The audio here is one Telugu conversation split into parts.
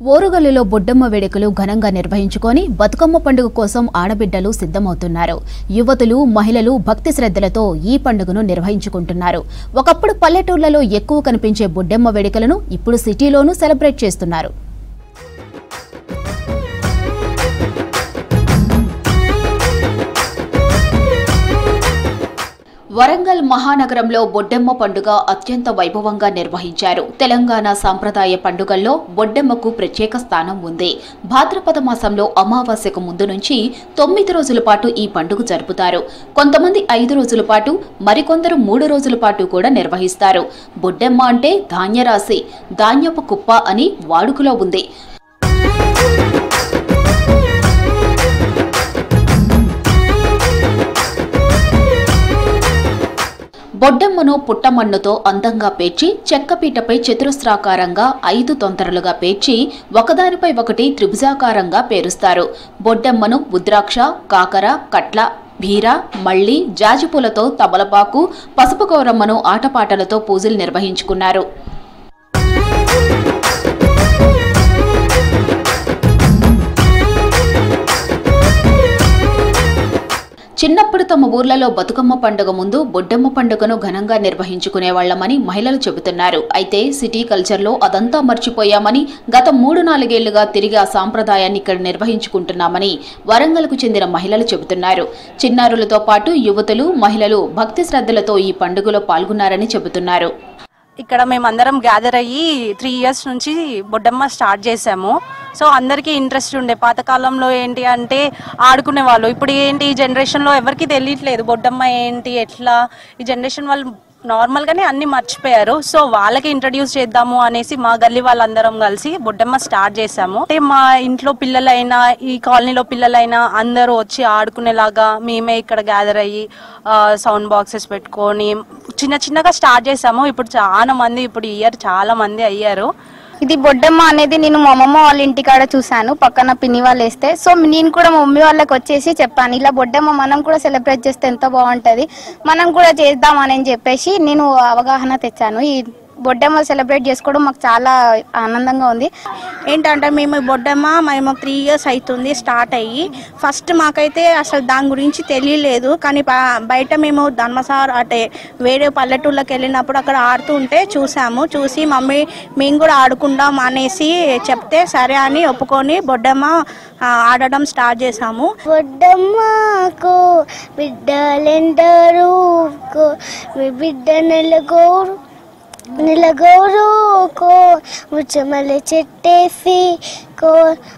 ఓరుగల్లులో బొడ్డమ్మ వేడుకలు ఘనంగా నిర్వహించుకొని బతుకమ్మ పండుగ కోసం ఆడబిడ్డలు సిద్ధమవుతున్నారు. యువతులు, మహిళలు భక్తి శ్రద్ధలతో ఈ పండుగను నిర్వహించుకుంటున్నారు. ఒకప్పుడు పల్లెటూర్లలో ఎక్కువ కనిపించే బొడ్డమ్మ వేడుకలను ఇప్పుడు సిటీలోనూ సెలబ్రేట్ చేస్తున్నారు. వరంగల్ మహానగరంలో బొడ్డెమ్మ పండుగ అత్యంత వైభవంగా నిర్వహించారు. తెలంగాణ సాంప్రదాయ పండుగల్లో బొడ్డెమ్మకు ప్రత్యేక స్థానం ఉంది. భాద్రపద మాసంలో అమావాస్యకు ముందు నుంచి 9 రోజుల పాటు ఈ పండుగ జరుపుతారు. కొంతమంది 5 రోజుల పాటు, మరికొందరు 3 రోజుల పాటు కూడా నిర్వహిస్తారు. బొడ్డెమ్మ అంటే ధాన్యరాశి, ధాన్యపు కుప్ప అని వాడుకలో ఉంది. బొడ్డెమ్మను పుట్టమన్నుతో అందంగా పేర్చి చెక్కపీటపై చతురస్రాకారంగా 5 తొంతరలుగా పేర్చి ఒకదానిపై ఒకటి త్రిభుజాకారంగా పేరుస్తారు. బొడ్డెమ్మను ఉద్రాక్ష, కాకర, కట్ల, బీర, మళ్లీ, జాజిపూలతో, తమలపాకు, పసుపు గౌరమ్మను ఆటపాటలతో పూజలు నిర్వహించుకున్నారు. చిన్నప్పుడు తమ ఊర్లలో బతుకమ్మ పండుగ ముందు బొడ్డెమ్మ పండుగను ఘనంగా నిర్వహించుకునేవాళ్లమని మహిళలు చెబుతున్నారు. అయితే సిటీ కల్చర్లో అదంతా మర్చిపోయామని, గత 3-4 ఏళ్లుగా తిరిగి ఆ సాంప్రదాయాన్ని ఇక్కడ నిర్వహించుకుంటున్నామని వరంగల్కు చెందిన మహిళలు చెబుతున్నారు. చిన్నారులతో పాటు యువతులు, మహిళలు భక్తి శ్రద్ధలతో ఈ పండుగలో పాల్గొన్నారని చెబుతున్నారు. ఇక్కడ మేమందరం గ్యాదర్ అయ్యి 3 ఇయర్స్ నుంచి బొడ్డమ్మ స్టార్ట్ చేసాము. సో అందరికీ ఇంట్రెస్ట్ ఉండే. పాతకాలంలో ఏంటి అంటే ఆడుకునే వాళ్ళు. ఇప్పుడు ఏంటి ఈ జనరేషన్లో ఎవరికి తెలియట్లేదు బొడ్డమ్మ ఏంటి ఎట్లా. ఈ జనరేషన్ వాళ్ళు నార్మల్గానే అన్ని మర్చిపోయారు. సో వాళ్ళకి ఇంట్రడ్యూస్ చేద్దాము అనేసి మా గల్లీ వాళ్ళందరం కలిసి బొడ్డమ్మ స్టార్ట్ చేసాము. అంటే మా ఇంట్లో పిల్లలైనా, ఈ కాలనీలో పిల్లలైనా అందరూ వచ్చి ఆడుకునేలాగా మేమే ఇక్కడ గ్యాదర్ అయ్యి సౌండ్ బాక్సెస్ పెట్టుకొని చిన్నగా స్టార్ట్ చేసాము. ఇప్పుడు చాలా మంది, ఇప్పుడు ఇయర్ చాలా మంది అయ్యారు. ఇది బొడ్డమ్మ అనేది నేను మా అమ్మమ్మ వాళ్ళ ఇంటికాడ చూసాను, పక్కన పిన్ని వాళ్ళు వేస్తే. సో నేను కూడా మా మమ్మీ వాళ్ళకి వచ్చేసి చెప్పాను, ఇలా బొడ్డమ్మ మనం కూడా సెలబ్రేట్ చేస్తే ఎంత బాగుంటుంది, మనం కూడా చేద్దామని చెప్పేసి నేను అవగాహన తెచ్చాను. ఈ బొడ్డమ్మ సెలబ్రేట్ చేసుకోవడం మాకు చాలా ఆనందంగా ఉంది. ఏంటంటే మేము బొడ్డమ్మ 3 ఇయర్స్ అవుతుంది స్టార్ట్ అయ్యి. ఫస్ట్ మాకైతే అసలు దాని గురించి తెలియలేదు. కానీ బయట మేము ధర్మసార్ అంటే వేరే పల్లెటూళ్ళకి వెళ్ళినప్పుడు అక్కడ ఆడుతూ ఉంటే చూసి మమ్మీ మేము కూడా ఆడుకుందాం అనేసి చెప్తే సరే అని ఒప్పుకొని బొడ్డమ్మ ఆడడం స్టార్ట్ చేసాము. బొడ్డమ్మకు బిడ్డలెందరూ మీ బిడ్డ నిలగోరుకో ముచ్చమల్లె చెట్టేసి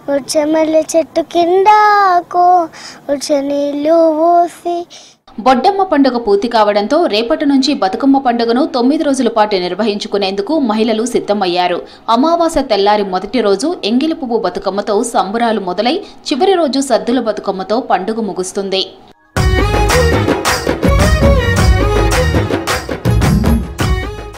ముచ్చమల్లె చెట్టు కిందకో ముచ్చ నీళ్ళు పోసి. బొడ్డమ్మ పండుగ పూర్తి కావడంతో రేపటి నుంచి బతుకమ్మ పండుగను 9 రోజుల పాటు నిర్వహించుకునేందుకు మహిళలు సిద్ధమయ్యారు. అమావాస్య తెల్లారి మొదటి రోజు ఎంగిలి పువ్వు బతుకమ్మతో సంబురాలు మొదలై చివరి రోజు సద్దుల బతుకమ్మతో పండుగ ముగుస్తుంది.